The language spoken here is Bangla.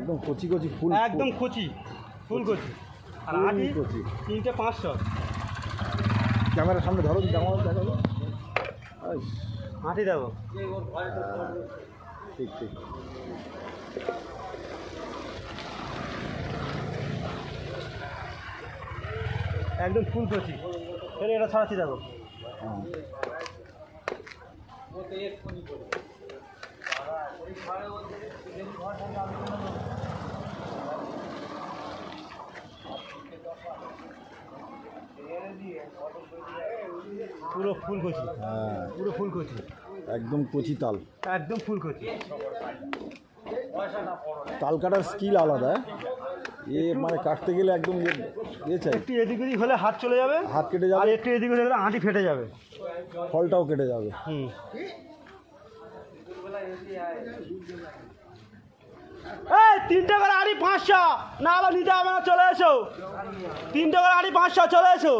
একদম কচি কচি ফুল, একদম কচি ফুল কচি। আর আটি কচি। 3টে 500। ক্যামেরার সামনে ধরো, দেখাবো। আটি দেবো। ঠিক ঠিক। একদম ফুল কচি। এটা ছাড়াচ্ছি দেখো। হ্যাঁ পুরো ফুল কচি। হ্যাঁ পুরো ফুল কচি। একদম কচি তাল। একদম ফুল কচি। তাল কাটার স্কিল আলাদা। মানে কাটতে গেলে একদম চাই, একটু এদিক ওদিক হলে হাত চলে যাবে, হাত কেটে যাবে, আর একটু এদিক ওদিক হলে আঁটি ফেটে যাবে, ফলটাও কেটে যাবে। এই 3টে করে আঁটি 500, না হলে নিতে হবে না, চলে এসো। 3টে করে আঁটি 500, চলে এসো।